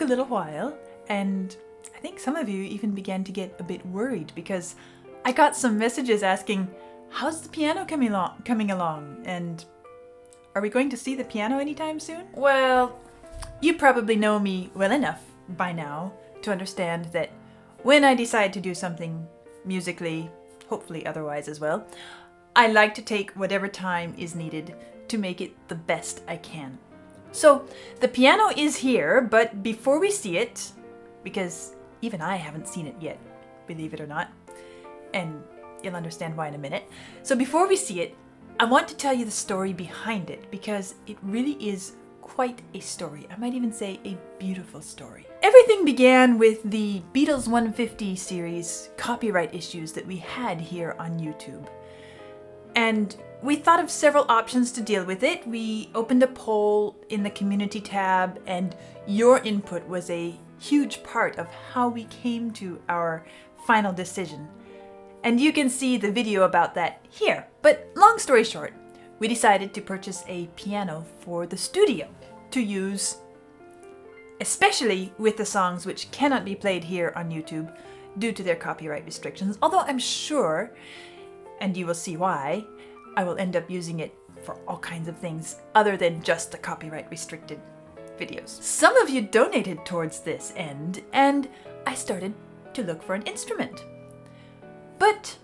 a little while, and I think some of you even began to get a bit worried because I got some messages asking, how's the piano coming along? And are we going to see the piano anytime soon? Well, you probably know me well enough by now to understand that when I decide to do something musically, hopefully otherwise as well, I like to take whatever time is needed to make it the best I can. So the piano is here, but before we see it, because even I haven't seen it yet, believe it or not, and you'll understand why in a minute. So before we see it, I want to tell you the story behind it because it really is quite a story. I might even say a beautiful story. Everything began with the Beatles 150 series copyright issues that we had here on YouTube. And we thought of several options to deal with it. We opened a poll in the community tab, and your input was a huge part of how we came to our final decision. And you can see the video about that here. But long story short, we decided to purchase a piano for the studio to use, especially with the songs which cannot be played here on YouTube due to their copyright restrictions. Although I'm sure, and you will see why, I will end up using it for all kinds of things other than just the copyright restricted videos. Some of you donated towards this end, and I started to look for an instrument. But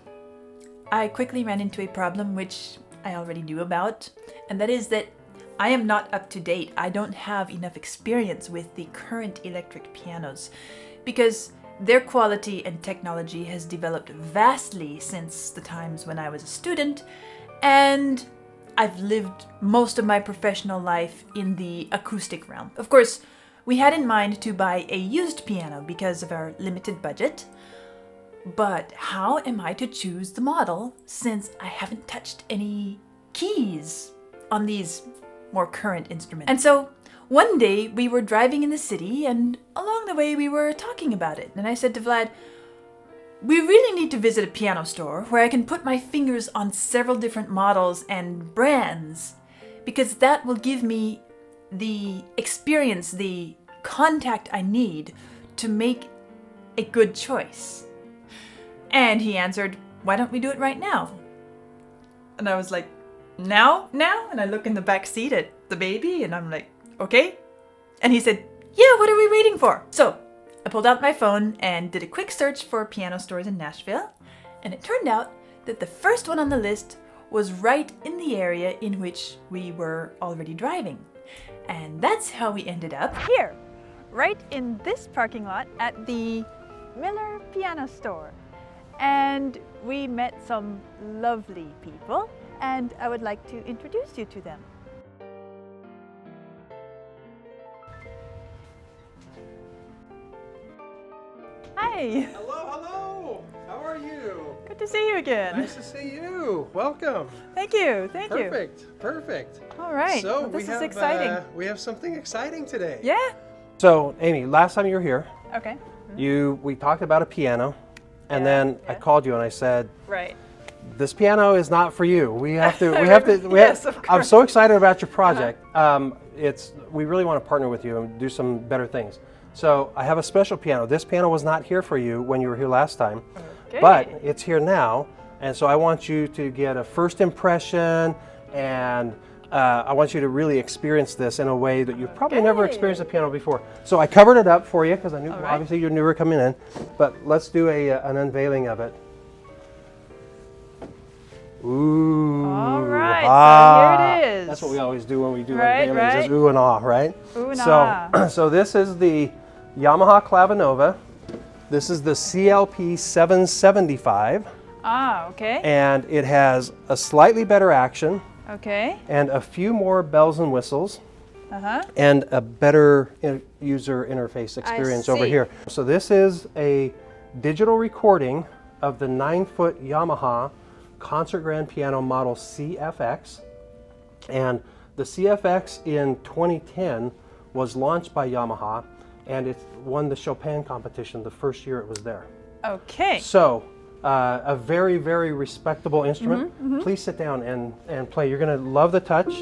I quickly ran into a problem which I already knew about, and that is that I am not up to date. I don't have enough experience with the current electric pianos because their quality and technology has developed vastly since the times when I was a student, and I've lived most of my professional life in the acoustic realm. Of course, we had in mind to buy a used piano because of our limited budget. But how am I to choose the model since I haven't touched any keys on these more current instruments? And so one day we were driving in the city, and along the way we were talking about it. And I said to Vlad, we really need to visit a piano store where I can put my fingers on several different models and brands, because that will give me the experience, the contact I need to make a good choice. And he answered, why don't we do it right now? And I was like, now? And I look in the back seat at the baby and I'm like, okay. And he said, yeah, what are we waiting for? So I pulled out my phone and did a quick search for piano stores in Nashville. And it turned out that the first one on the list was right in the area in which we were already driving. And that's how we ended up here, right in this parking lot at the Miller Piano Store. And we met some lovely people, and I would like to introduce you to them. Hi! Hello! How are you? Good to see you again. Nice to see you. Welcome. Thank you. Perfect. All right. So well, this is exciting. We have something exciting today. Yeah? So, Amy, last time you were here, Okay. we talked about a piano, and Yeah, then I called you and I said, Right. this piano is not for you. We have to. Yes, of course. I'm so excited about your project. We really want to partner with you and do some better things. So I have a special piano. This piano was not here for you when you were here last time, Okay. but it's here now. And so I want you to get a first impression, and I want you to really experience this in a way that you've probably never experienced a piano before. So I covered it up for you because I knew obviously you're newer coming in, but let's do an unveiling of it. Ooh. All right, Ah, so here it is. That's what we always do when we do Right, unveilings, right. is ooh and ah, right? Ooh and ah. So this is the Yamaha Clavinova. This is the CLP 775. Ah, okay. And it has a slightly better action Okay. and a few more bells and whistles Uh-huh. and a better user interface experience over see. here. So this is a digital recording of the 9-foot Yamaha Concert Grand Piano Model CFX. And the CFX in 2010 was launched by Yamaha, and it won the Chopin competition the first year it was there. Okay. So a very, very respectable instrument. Please sit down and play. You're going to love the touch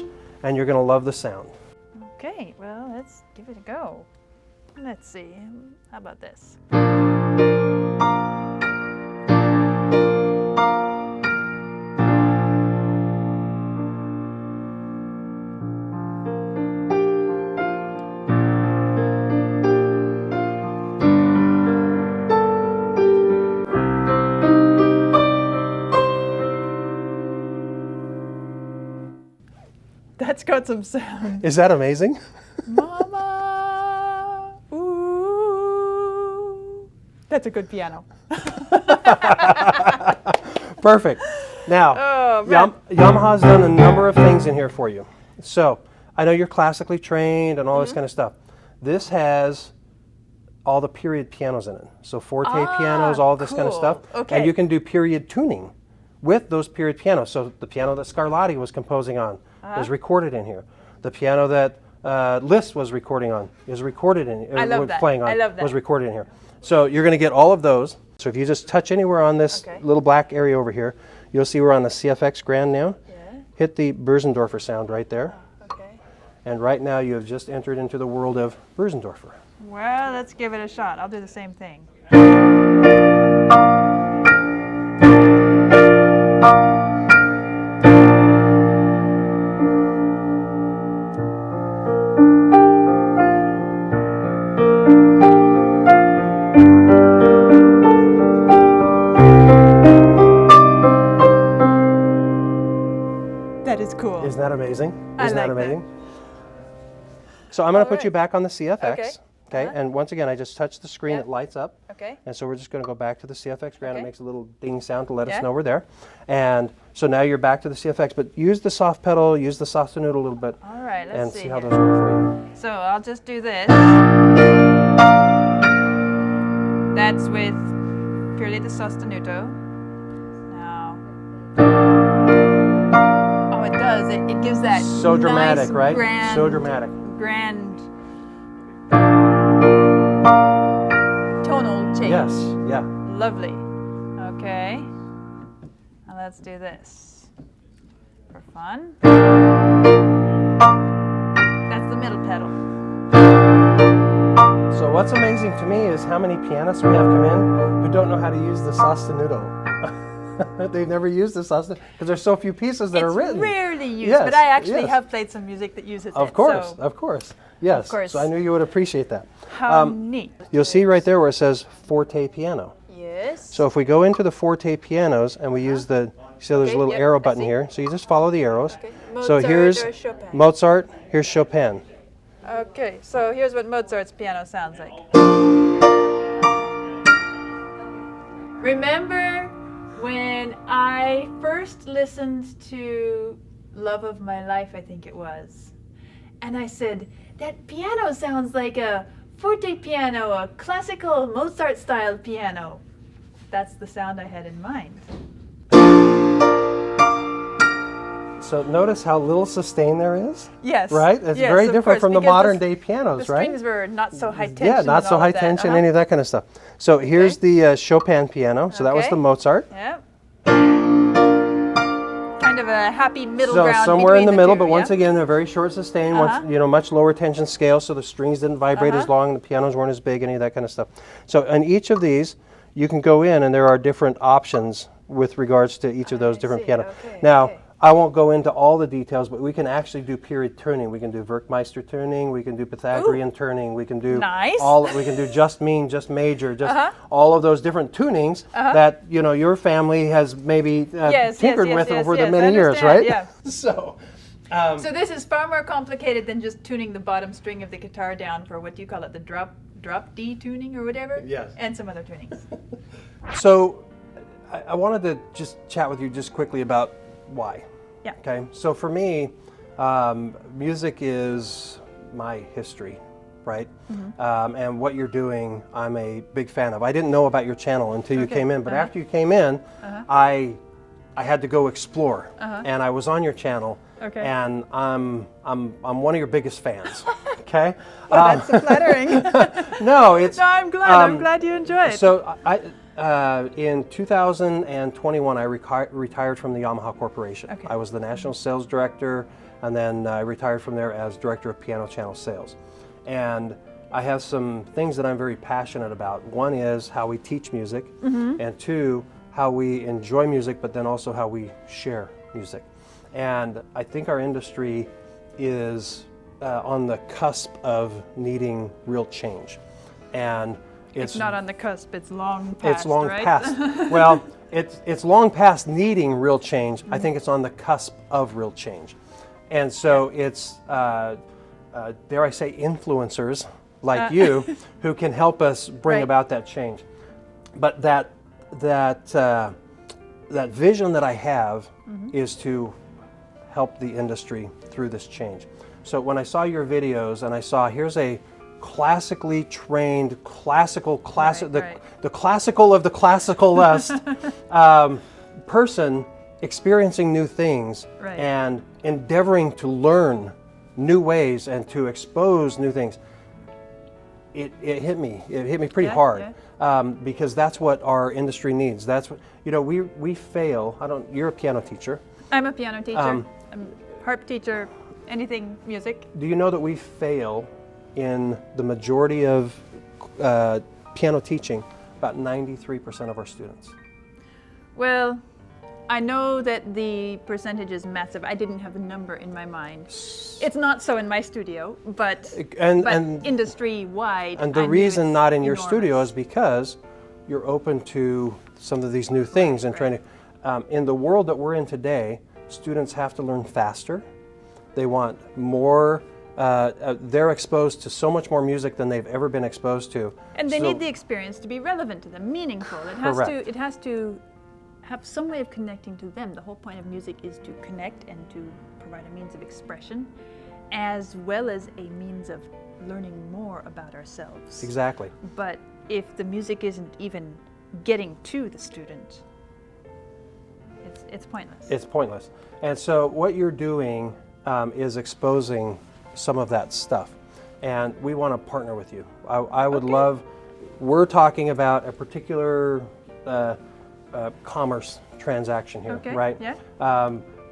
and you're going to love the sound. Okay, well, let's give it a go. Let's see. How about this? That's got some sound. Is that amazing? Mama, ooh. That's a good piano. Perfect. Now, Oh, Yamaha's done a number of things in here for you. So, I know you're classically trained and all this kind of stuff. This has all the period pianos in it. So forte pianos, all this kind of stuff. Okay. And you can do period tuning with those period pianos. So the piano that Scarlatti was composing on is recorded in here. The piano that Liszt was recording on is recorded in I love that. playing on I love that. was recorded in here. So you're going to get all of those. So if you just touch anywhere on this little black area over here, you'll see we're on the CFX Grand now. Yeah. Hit the Bösendorfer sound right there. Okay. And right now you have just entered into the world of Bösendorfer. Well, let's give it a shot. I'll do the same thing. That is cool. Isn't that amazing? I Isn't that like that. amazing? So I'm going to put All you right. back on the CFX. Okay. Okay. And once again, I just touch the screen, Yep. it lights up. Okay. And so we're just going to go back to the CFX Grand. Okay. It makes a little ding sound to let Yeah. us know we're there. And so now you're back to the CFX, but use the soft pedal, use the sostenuto a little bit, All right, let's and see see how here. those work for you. So I'll just do this. That's with purely the sostenuto. Now, oh, it does. It gives that So dramatic, nice, right? Grand, So dramatic. Grand tonal change. Yes. Yeah. Lovely. Okay. Now let's do this for fun. That's the middle pedal. So what's amazing to me is how many pianists we have come in who don't know how to use the sostenuto. They've never used the sostenuto because there's so few pieces that are written. It's rarely used, Yes, but I actually yes. have played some music that uses Of it. course, So of course. Yes. Of course. So I knew you would appreciate that. how neat. You'll see right there where it says forte piano. Yes. So if we go into the forte pianos and we use the, you see there's Okay, a little yep, arrow I button see. here. So you just follow the arrows. Okay. So Mozart here's or Chopin? Mozart, here's Chopin. Okay, so here's what Mozart's piano sounds like. Remember when I first listened to Love of My Life, I think it was, and I said, that piano sounds like a forte piano, a classical Mozart style piano. That's the sound I had in mind. So notice how little sustain there is? Yes. Right? It's yes, very of different course, from the because modern day pianos, the right? strings were not so high tension. Yeah, not and so all high of that. tension, any of that kind of stuff. So here's the Chopin piano. So that was Okay. the Mozart. Yep. Kind of a happy middle So ground. somewhere in between the middle, two, but once yeah? again, a very short sustain, Uh-huh. much lower tension scale, so the strings didn't vibrate as long, the pianos weren't as big, any of that kind of stuff. So on each of these, you can go in and there are different options with regards to each of those different see. pianos. Okay, Now, okay. I won't go into all the details, but we can actually do period tuning. We can do Werkmeister tuning, we can do Pythagorean tuning, we can do Nice. we can do just mean, just major, just all of those different tunings that your family has maybe tinkered with over the I many years, understand, right? Yeah. So. So this is far more complicated than just tuning the bottom string of the guitar down for what do you call it, the drop D tuning or whatever? Yes. And some other tunings. So I wanted to just chat with you just quickly about why. Yeah. Okay. So for me, music is my history, right? And what you're doing, I'm a big fan of. I didn't know about your channel until you came in, but after you came in, I had to go explore, and I was on your channel, and I'm one of your biggest fans. Okay. Well, that's so flattering. No, it's. No, I'm glad. I'm glad you enjoy it. So in 2021, I retired from the Yamaha Corporation. Okay. I was the national sales director, and then I retired from there as director of piano channel sales. And I have some things that I'm very passionate about. One is how we teach music, and two, how we enjoy music, but then also how we share music. And I think our industry is on the cusp of needing real change. And It's not on the cusp, it's long past, it's long right? past. Well, it's long past needing real change. I think it's on the cusp of real change. And so it's, dare I say, influencers like you who can help us bring about that change. But that vision that I have is to help the industry through this change. So when I saw your videos and I saw here's a classically trained, the classical of the classicalist person experiencing new things and endeavoring to learn new ways and to expose new things, it hit me. It hit me pretty hard because that's what our industry needs. That's what, you know, we fail. You're a piano teacher. I'm a piano teacher. I'm a harp teacher, anything music. Do you know that we fail in the majority of piano teaching, about 93% of our students? Well, I know that the percentage is massive. I didn't have the number in my mind. It's not so in my studio, but industry-wide. And the reason not in your studio is because you're open to some of these new things and trying to. In the world that we're in today, students have to learn faster. They want more. They're exposed to so much more music than they've ever been exposed to. And they need the experience to be relevant to them, meaningful. It has to have some way of connecting to them. The whole point of music is to connect and to provide a means of expression, as well as a means of learning more about ourselves. Exactly. But if the music isn't even getting to the student, it's pointless. It's pointless. And so what you're doing is exposing some of that stuff, and we want to partner with you. I would love. We're talking about a particular commerce transaction here, right? Yeah.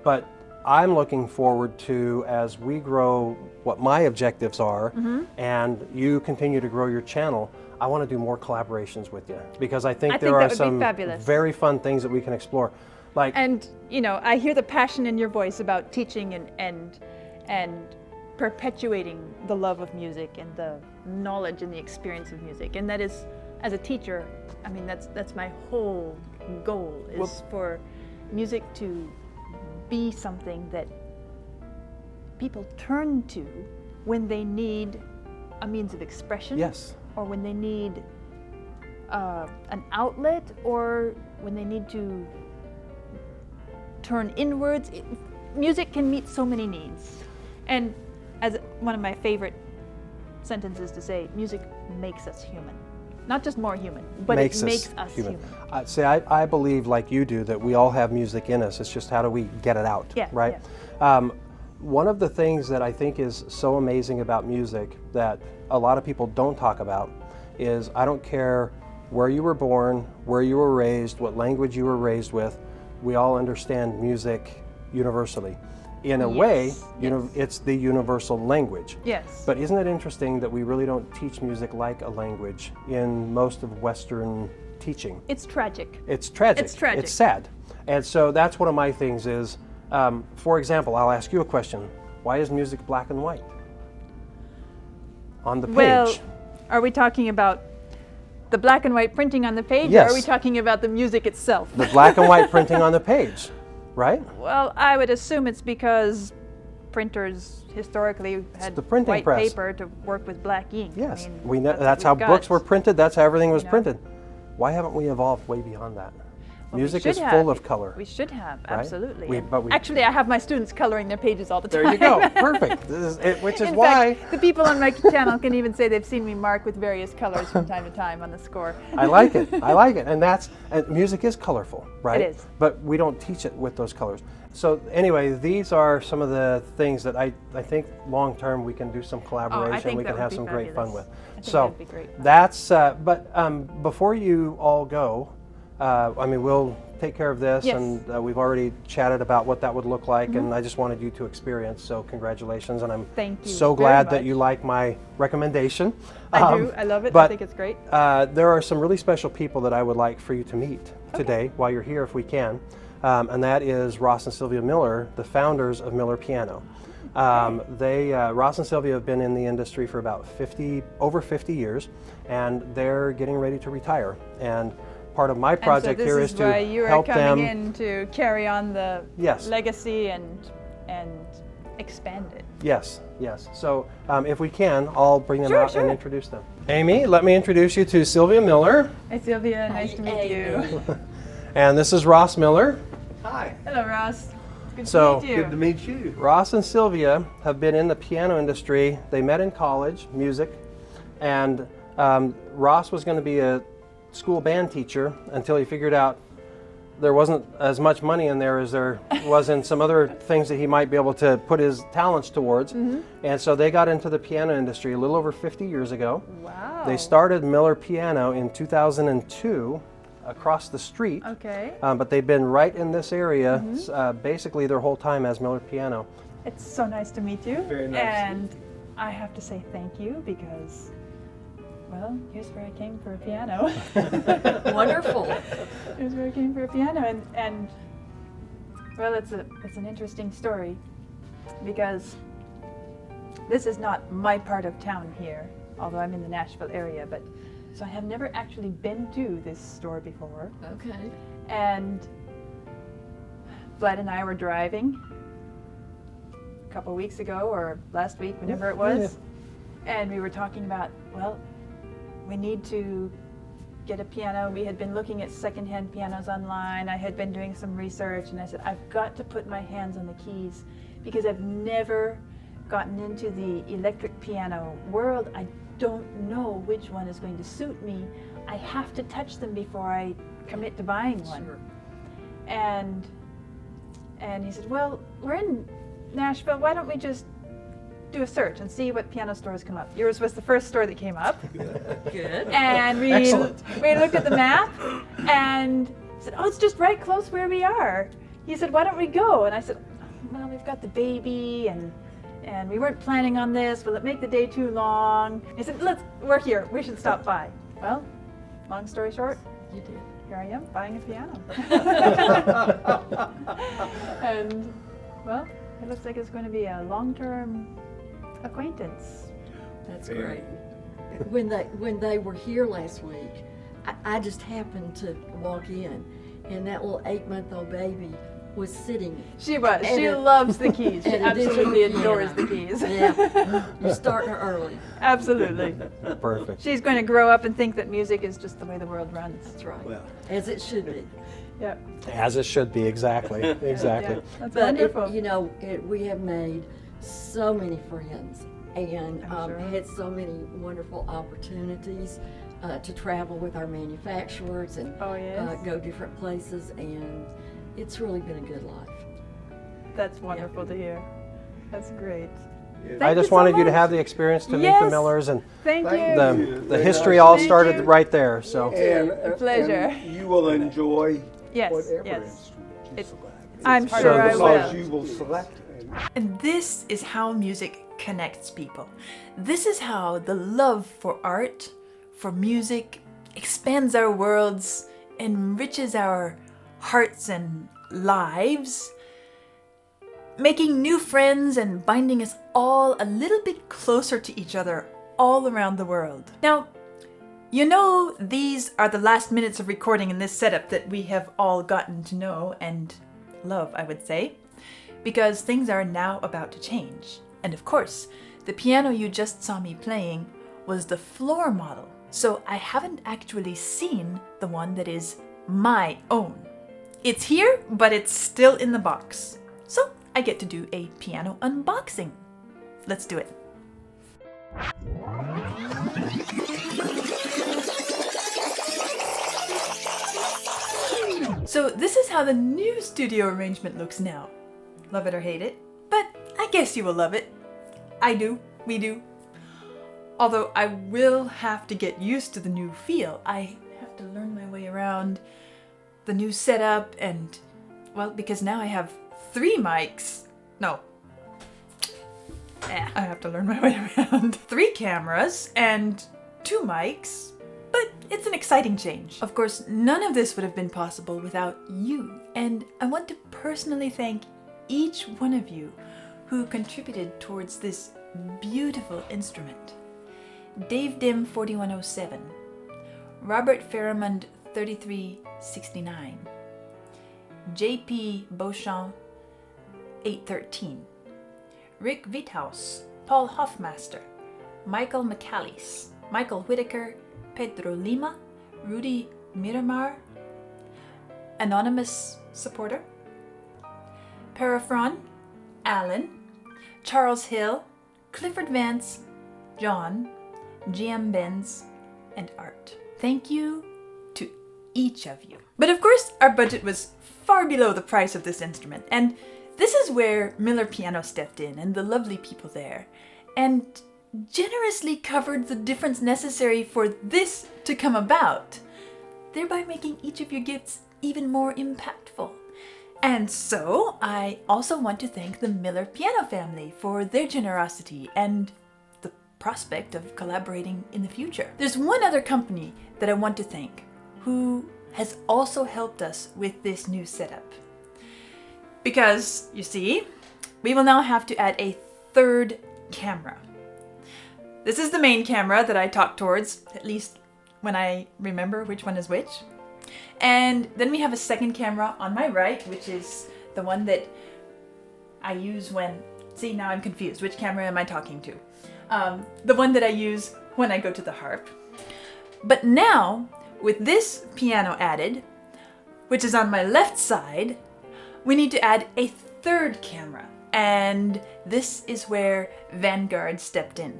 But I'm looking forward to, as we grow, what my objectives are, and you continue to grow your channel. I want to do more collaborations with you because I think there are some very fun things that we can explore. And you know, I hear the passion in your voice about teaching and perpetuating the love of music and the knowledge and the experience of music. And that is, as a teacher, I mean, that's my whole goal, is for music to be something that people turn to when they need a means of expression. Yes. Or when they need an outlet, or when they need to turn inwards. Music can meet so many needs. And as one of my favorite sentences to say, music makes us human. Not just more human, but it makes us human. I believe, like you do, that we all have music in us. It's just how do we get it out, right? Yeah. One of the things that I think is so amazing about music that a lot of people don't talk about is, I don't care where you were born, where you were raised, what language you were raised with, we all understand music universally. In a way, it's the universal language. Yes. But isn't it interesting that we really don't teach music like a language in most of Western teaching? It's tragic. It's tragic. It's tragic. It's sad. And so that's one of my things is, for example, I'll ask you a question. Why is music black and white on the page? Well, are we talking about the black and white printing on the page, yes, or are we talking about the music itself? The black and white printing on the page. Right? Well, I would assume it's because printers historically had white paper to work with black ink. Yes, I mean, that's how books were printed. That's how everything was printed. Why haven't we evolved way beyond that? Well, music is full of color. We should have, right? Absolutely. Actually, I have my students coloring their pages all the time. There you go. Perfect. Which is why the people on my channel can even say they've seen me mark with various colors from time to time on the score. I like it. I like it. And music is colorful, right? It is. But we don't teach it with those colors. So anyway, these are some of the things that I think long term we can do some collaboration. We can have some great fun with. So that'd be great fun. That's. But before you all go, I mean, we'll take care of this, Yes. and we've already chatted about what that would look like, and I just wanted you to experience. So congratulations, and I'm Thank you so very glad that much. you like my recommendation. I do. I love it. I but, think it's great. There are some really special people that I would like for you to meet today while you're here, if we can, and that is Ross and Sylvia Miller, the founders of Miller Piano. Ross and Sylvia have been in the industry for about over 50 years, and they're getting ready to retire. And part of my project here is to help them. And so this is why you are coming in to carry on the legacy and expand it. Yes, yes. So if we can, I'll bring them out and introduce them. Amy, let me introduce you to Sylvia Miller. Hi, Sylvia. Nice to meet you. And this is Ross Miller. Hi. Hello, Ross. Good So, to meet you. Good to meet you. Ross and Sylvia have been in the piano industry. They met in college, music, and Ross was going to be a school band teacher until he figured out there wasn't as much money in there as there was in some other things that he might be able to put his talents towards. And so they got into the piano industry a little over 50 years ago. Wow. They started Miller Piano in 2002 across the street. Okay. But they've been right in this area basically their whole time as Miller Piano. It's so nice to meet you. Very nice. And I have to say thank you because, well, here's where I came for a piano. Wonderful. Here's where I came for a piano, and well, it's an interesting story because this is not my part of town here, although I'm in the Nashville area, but so I have never actually been to this store before. Okay. And Vlad and I were driving a couple weeks ago or last week, whenever it was, and we were talking about, well, we need to get a piano. We had been looking at secondhand pianos online. I had been doing some research, and I said, I've got to put my hands on the keys because I've never gotten into the electric piano world. I don't know which one is going to suit me. I have to touch them before I commit to buying one. Sure. And he said, well, we're in Nashville. Why don't we just do a search and see what piano stores come up? Yours was the first store that came up. Good. And we looked at the map and said, oh, it's just right close where we are. He said, why don't we go? And I said, well, we've got the baby and we weren't planning on this. Will it make the day too long? He said, we're here. We should stop by. Well, long story short, You did. here I am buying a piano. And, well, it looks like it's going to be a long-term acquaintance. That's great. When they were here last week, I just happened to walk in, and that little 8-month-old baby was sitting. She was. And She a- loves the keys. She and a absolutely digital adores piano. the keys. Yeah, you're starting her early. Absolutely. Perfect. She's going to grow up and think that music is just the way the world runs. That's right. Well, As it should be. Yeah. As it should be, exactly. Exactly. Yeah. That's But wonderful. we have made so many friends and I'm sure. had so many wonderful opportunities to travel with our manufacturers and Oh, yes. go different places, and it's really been a good life. That's wonderful to hear. That's great. I Thank just you so wanted you to much. have the experience to meet the Yes. Millers, and Thank Thank you. you. the Very history nice. all Thank started you. right there. So and pleasure. and you will enjoy Yes, whatever yes. instrument you It- select. I'm So sure I because will. you will select it. And this is how music connects people. This is how the love for art, for music, expands our worlds, enriches our hearts and lives, making new friends and binding us all a little bit closer to each other all around the world. Now, you know, these are the last minutes of recording in this setup that we have all gotten to know and love, I would say, because things are now about to change. And of course, the piano you just saw me playing was the floor model, so I haven't actually seen the one that is my own. It's here, but it's still in the box. So I get to do a piano unboxing. Let's do it. So this is how the new studio arrangement looks now. Love it or hate it, but I guess you will love it. I do, we do. Although I will have to get used to the new feel. I have to learn my way around the new setup and, well, because now I have 3 mics. No. I have to learn my way around. 3 cameras and 2 mics, but it's an exciting change. Of course, none of this would have been possible without you, and I want to personally thank each one of you who contributed towards this beautiful instrument. Dave Dim 4107, Robert Faramond 3369, JP Beauchamp 813, Rick Vithaus, Paul Hoffmaster, Michael McAllis, Michael Whitaker, Pedro Lima, Rudy Miramar, Anonymous Supporter, Parafron, Alan, Charles Hill, Clifford Vance, John, GM Benz, and Art. Thank you to each of you. But of course, our budget was far below the price of this instrument, and this is where Miller Piano stepped in and the lovely people there, and generously covered the difference necessary for this to come about, thereby making each of your gifts even more impactful. And so, I also want to thank the Miller Piano family for their generosity and the prospect of collaborating in the future. There's one other company that I want to thank who has also helped us with this new setup. Because, you see, we will now have to add a 3rd camera. This is the main camera that I talk towards, at least when I remember which one is which. And then we have a 2nd camera on my right, which is the one that I use when... See, now I'm confused. Which camera am I talking to? The one that I use when I go to the harp. But now, with this piano added, which is on my left side, we need to add a 3rd camera. And this is where Vanguard stepped in.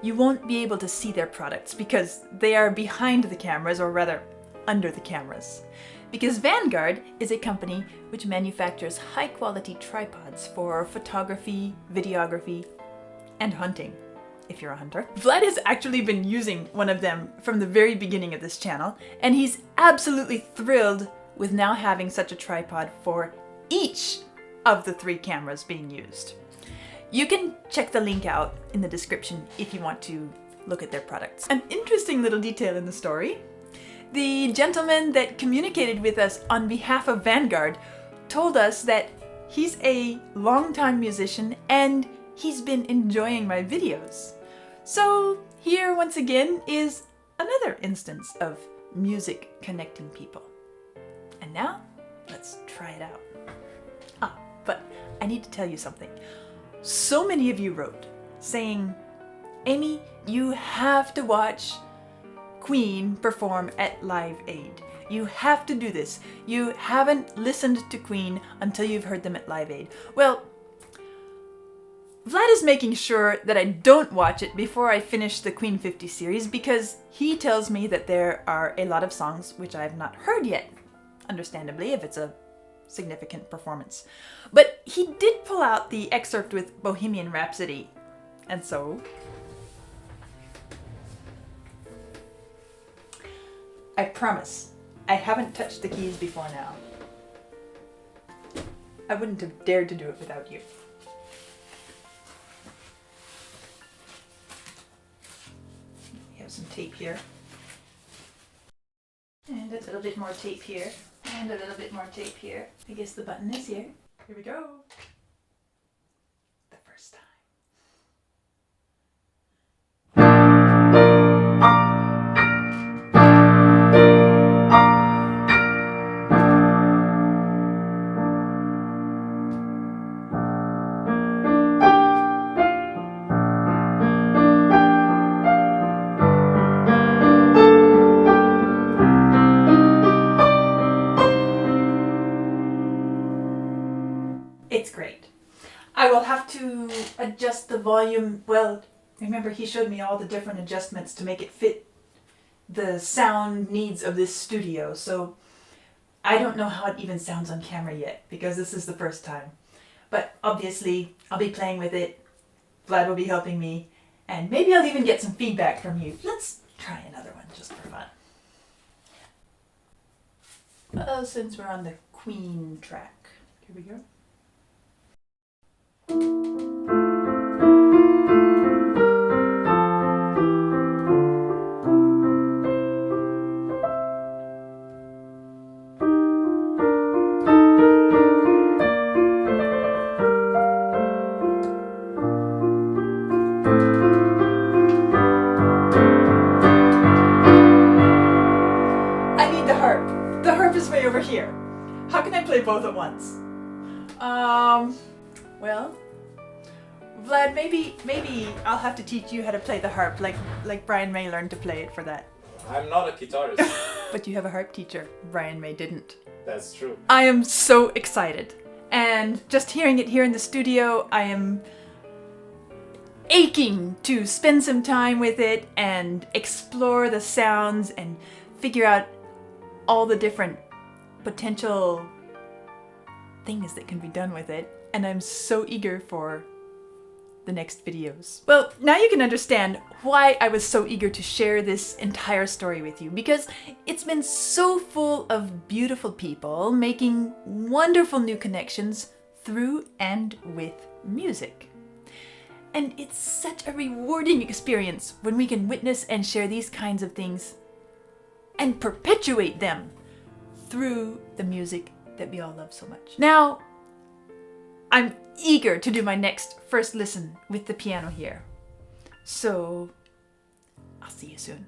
You won't be able to see their products because they are behind the cameras, or rather, under the cameras. Because Vanguard is a company which manufactures high-quality tripods for photography, videography, and hunting, if you're a hunter. Vlad has actually been using one of them from the very beginning of this channel, and he's absolutely thrilled with now having such a tripod for each of the 3 cameras being used. You can check the link out in the description if you want to look at their products. An interesting little detail in the story: the gentleman that communicated with us on behalf of Vanguard told us that he's a longtime musician and he's been enjoying my videos. So here once again is another instance of music connecting people. And now, let's try it out. But I need to tell you something. So many of you wrote saying, Amy, you have to watch Queen perform at Live Aid. You have to do this. You haven't listened to Queen until you've heard them at Live Aid. Well, Vlad is making sure that I don't watch it before I finish the Queen 50 series because he tells me that there are a lot of songs which I have not heard yet. Understandably, if it's a significant performance. But he did pull out the excerpt with Bohemian Rhapsody, and so I promise I haven't touched the keys before now. I wouldn't have dared to do it without you. We have some tape here. And a little bit more tape here. And a little bit more tape here. I guess the button is here. Here we go. The first time. It's great. I will have to adjust the volume. Well, remember he showed me all the different adjustments to make it fit the sound needs of this studio. So I don't know how it even sounds on camera yet because this is the first time. But obviously I'll be playing with it. Vlad will be helping me. And maybe I'll even get some feedback from you. Let's try another one just for fun. Since we're on the Queen track, here we go. I need the harp. The harp is way over here. How can I play both at once? Well, Vlad, maybe I'll have to teach you how to play the harp, like Brian May learned to play it for that. I'm not a guitarist. But you have a harp teacher. Brian May didn't. That's true. I am so excited. And just hearing it here in the studio, I am aching to spend some time with it and explore the sounds and figure out all the different potential things that can be done with it. And I'm so eager for the next videos. Well, now you can understand why I was so eager to share this entire story with you, because it's been so full of beautiful people making wonderful new connections through and with music. And it's such a rewarding experience when we can witness and share these kinds of things and perpetuate them through the music that we all love so much. Now, I'm eager to do my next first listen with the piano here. So, I'll see you soon.